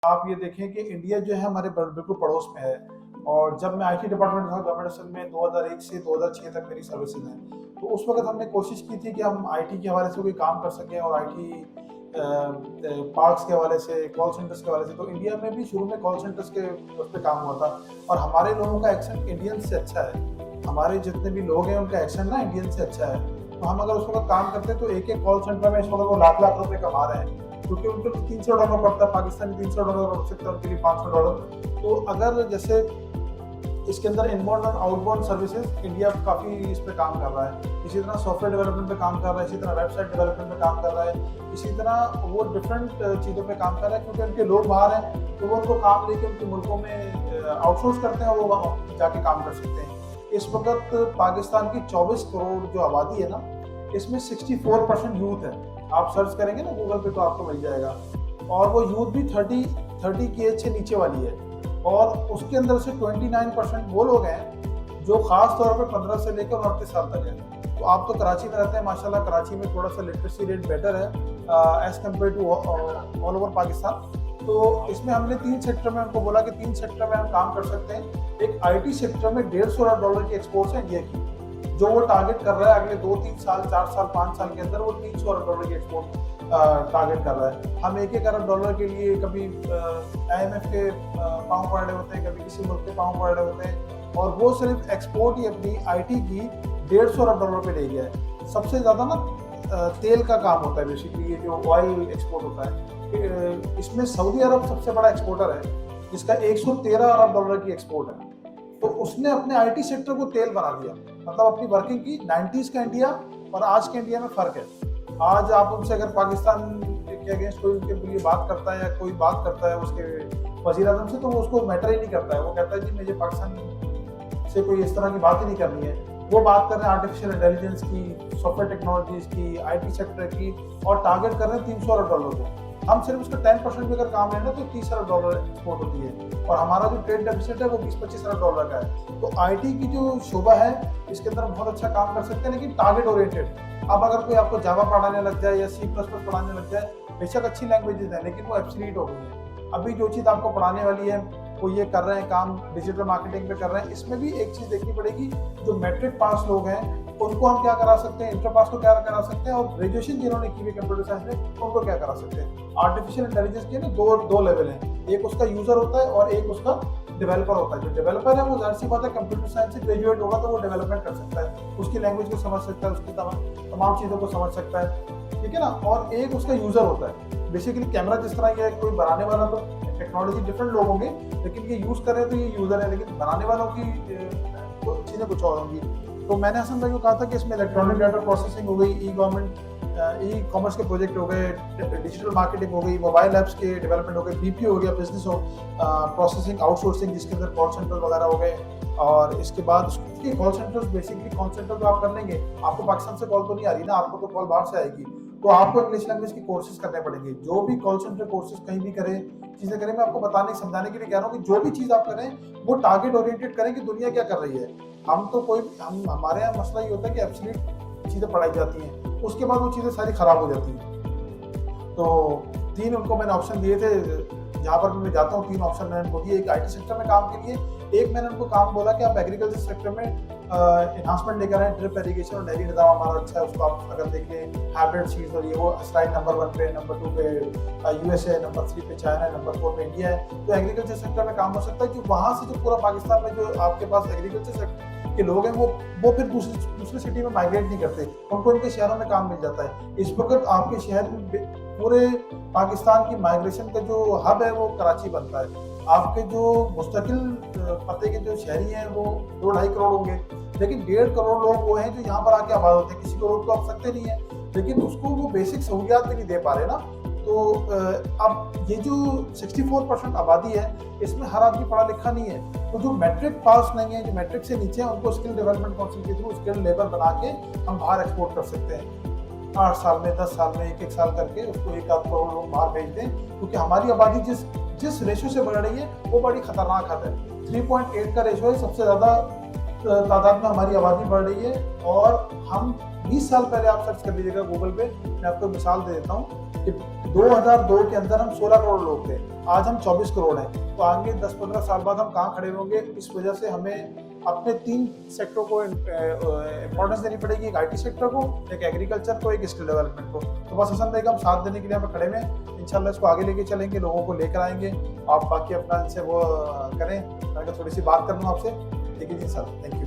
आप ये देखें कि इंडिया जो है हमारे बिल्कुल पड़ोस में है। और जब मैं आईटी डिपार्टमेंट था गवर्नमेंट असम में 2001 से 2006 तक मेरी सर्विसेज हैं, तो उस वक्त हमने कोशिश की थी कि हम आईटी के हवाले से कोई काम कर सकें और आईटी पार्क्स के हवाले से, कॉल सेंटर्स के हवाले से। तो इंडिया में भी शुरू में कॉल सेंटर्स के उस पर काम हुआ था और हमारे लोगों का एक्सेंट इंडियन से अच्छा है। हमारे जितने भी लोग हैं उनका एक्सेंट ना इंडियन से अच्छा है। तो हम अगर उस वक्त काम करते तो एक एक कॉल सेंटर में इस वक्त वो लाख लाख रुपए कमा रहे हैं, क्योंकि उनको $300 पड़ता है, पाकिस्तानी $300 पड़ सकता है, उनके लिए $500। तो अगर जैसे इसके अंदर इनबाउंड और आउटबाउंड सर्विसेज इंडिया काफ़ी इस पे काम कर रहा है। इसी तरह सॉफ्टवेयर डेवलपमेंट पे काम कर रहा है, इसी तरह वेबसाइट डेवलपमेंट पे काम कर रहा है, इसी तरह वो डिफरेंट चीज़ों पे काम कर रहा है, क्योंकि उनके लोग बाहर हैं तो वो उनको काम लेके उनके मुल्कों में आउटसोर्स करते हैं और वो जाके काम कर सकते हैं। इस वक्त पाकिस्तान की 24 करोड़ जो आबादी है ना, इसमें 64% यूथ है। आप सर्च करेंगे ना गूगल पे तो आपको मिल जाएगा। और वो यूथ भी 30 की एज से नीचे वाली है। और उसके अंदर से 29% वो लोग हैं जो खास तौर पे 15 से लेकर 29 साल तक है। तो आप तो कराची में रहते हैं, माशाल्लाह कराची में थोड़ा सा लिटरेसी रेट बेटर है as compare to all over Pakistan. तो इसमें हमने 3 सेक्टर में उनको बोला कि 3 सेक्टर में हम काम कर सकते हैं। एक आईटी सेक्टर में $150 अरब की एक्सपोर्ट्स है इंडिया की, जो वो टारगेट कर रहा है अगले 2-3 साल, 4 साल, 5 साल के अंदर वो $300 अरब की एक्सपोर्ट टारगेट कर रहा है। हम $1 अरब के लिए कभी IMF के पाँव पड़ रहे होते हैं, कभी किसी मुल्क के पाँव पड़ रहे होते हैं, और वो सिर्फ एक्सपोर्ट ही अपनी आईटी की $150 अरब पे ले गया है। सबसे ज़्यादा ना तेल का काम होता है, बेसिकली ये जो ऑयल एक्सपोर्ट होता है, इसमें सऊदी अरब सबसे बड़ा एक्सपोर्टर है, जिसका $113 अरब की एक्सपोर्ट है। तो उसने अपने आईटी सेक्टर को तेल बना दिया, मतलब अपनी वर्किंग की। 90s का इंडिया और आज के इंडिया में फ़र्क है। आज आप उनसे अगर पाकिस्तान के अगेंस्ट कोई उनके लिए बात करता है या कोई बात करता है उसके वज़ीर आज़म से, तो वो उसको मैटर ही नहीं करता है। वो कहता है जी मुझे पाकिस्तान से कोई इस तरह की बात ही नहीं करनी है। वो बात कर रहे हैं आर्टिफिशियल इंटेलिजेंस की, सॉफ्टवेयर टेक्नोलॉजीज की, आईटी सेक्टर की, और टारगेट कर रहे हैं $300 अरब को। हम सिर्फ उसका 10% भी अगर काम लेना तो $30 अरब एक्सपोर्ट होती है, और हमारा जो ट्रेड डेफिसिट है वो $20-25 अरब का है। तो आईटी की जो शोबा है इसके अंदर बहुत अच्छा काम कर सकते हैं, लेकिन टारगेट ओरिएंटेड। अब अगर कोई आपको जावा पढ़ाने लग जाए या C++ पढ़ाने लग जाए, बेशक अच्छी लैंग्वेजेस हैं लेकिन वो एब्सोल्यूट हो गई है। अभी जो चीज़ आपको पढ़ाने वाली है वो ये कर रहे हैं काम, डिजिटल मार्केटिंग पे कर रहे हैं। इसमें भी एक चीज़ देखनी पड़ेगी, जो मैट्रिक पास लोग हैं उनको हम क्या करा सकते हैं, इंटर पास को क्या करा सकते हैं, और ग्रेजुएशन जिन्होंने की हुई कंप्यूटर साइंस में उनको क्या करा सकते हैं। आर्टिफिशियल इंटेलिजेंस के ना दो लेवल हैं, एक उसका यूजर होता है और एक उसका डेवलपर होता है। जो डेवलपर है वो जाहिर सी बात है कंप्यूटर साइंस से ग्रेजुएट होगा तो वो डेवलपमेंट कर सकता है, उसकी लैंग्वेज को समझ सकता है, उसकी तमाम चीज़ों को समझ सकता है, ठीक है ना। और एक उसका यूजर होता है। बेसिकली कैमरा जिस तरह ये कोई बनाने वाला, तो टेक्नोलॉजी डिफरेंट लोग होंगे लेकिन ये यूज कर रहे हैं तो ये यूजर है, लेकिन बनाने वालों की चीज़ें कुछ और होंगी। तो मैंने हसन भाई को कहा था कि इसमें इलेक्ट्रॉनिक डाटा प्रोसेसिंग हो गई, ई कॉमर्स के प्रोजेक्ट हो गए, डिजिटल मार्केटिंग हो गई, मोबाइल ऐप्स के डेवलपमेंट हो गए, BPO हो गया, बिजनेस हो प्रोसेसिंग आउटसोर्सिंग, जिसके अंदर कॉल सेंटर वगैरह हो गए। और इसके बाद call centres, basically call centre जो आप कर लेंगे, आपको पाकिस्तान से कॉल तो नहीं आ रही ना, आपको तो कॉल बाहर से आएगी, तो आपको इंग्लिश लैंग्वेज की कोर्सेज करने पड़ेंगे। जो भी कॉल सेंटर कोर्सेज कहीं भी करें, चीज़ें करें, मैं आपको बताने समझाने के लिए कह रहा हूँ कि जो भी चीज़ आप करें वो टारगेट ओरिएंटेड करें कि दुनिया क्या कर रही है। हम तो हम हमारे यहाँ मसला ये होता है कि एब्सोल्यूट चीज़ें पढ़ाई जाती हैं, उसके बाद वो चीज़ें सारी ख़राब हो जाती हैं। तो 3 उनको मैंने ऑप्शन दिए थे, जहाँ पर मैं जाता हूँ 3 ऑप्शन मैंने उनको दिए। एक आईटी सेक्टर में काम के लिए, एक मैंने उनको काम बोला कि आप एग्रीकल्चर सेक्टर में एनहांसमेंट लेकर आए, ड्रिप इरिगेशन और नहरी निज़ाम हमारा अच्छा है, उसको आप अगर देख लें हाइब्रिड सीड्स और ये वो स्लाइड नंबर 1 पे, नंबर 2 पे USA, नंबर 3 पे चाइना है, नंबर 4 पे इंडिया है। तो एग्रीकल्चर सेक्टर में काम हो सकता है कि वहाँ से जो पूरा पाकिस्तान में जो आपके पास एग्रीकल्चर सेक्टर के लोग हैं वो फिर दूसरे सिटी में माइग्रेट नहीं करते, उनको इनके शहरों में काम मिल जाता है। इस वक्त आपके शहर में पूरे पाकिस्तान की माइग्रेशन का जो हब है वो कराची बनता है। आपके जो मुस्तकिल पते के जो शहरी हैं वो 2-2.5 करोड़ होंगे, लेकिन 1.5 करोड़ लोग वो हैं जो यहाँ पर आके आबाद होते हैं। किसी को रोक तो आप सकते नहीं है, लेकिन उसको वो बेसिक सहूलियात भी नहीं दे पा रहे ना। तो अब ये जो 64% आबादी है, इसमें हर आदमी पढ़ा लिखा नहीं है। तो जो मैट्रिक पास नहीं है, जो मैट्रिक से नीचे है, उनको स्किल डेवलपमेंट काउंसिल के थ्रू स्किल लेबर बना के हम बाहर एक्सपोर्ट कर सकते हैं। 8 साल में, 10 साल में, 1-1 साल करके उसको 1-8 करोड़ लोग बाहर भेज दें, क्योंकि हमारी आबादी जिस रेशो से बढ़ रही है वो बड़ी खतरनाक हद है। 3.8 का रेशो है, सबसे ज़्यादा तादाद में हमारी आबादी बढ़ रही है। और हम 20 साल पहले, आप सर्च कर लीजिएगा गूगल पे, मैं आपको मिसाल दे देता हूँ, कि 2002 के अंदर हम 16 करोड़ लोग थे, आज हम 24 करोड़ हैं। तो आगे 10-15 साल बाद हम कहाँ खड़े होंगे, इस वजह से हमें अपने 3 सेक्टरों को इम्पोर्टेंस देनी पड़ेगी, एक आईटी सेक्टर को, एक एग्रीकल्चर को, एक स्किल डेवलपमेंट को। तो बस हसन भाई का हम साथ देने के लिए हमें खड़े हुए हैं, इंशाल्लाह इसको आगे लेके चलेंगे, लोगों को लेकर आएंगे। आप बाकी अपना इनसे वो करें, मैं थोड़ी सी बात कर लूँ आपसे। ठीक है जी सर, थैंक यू।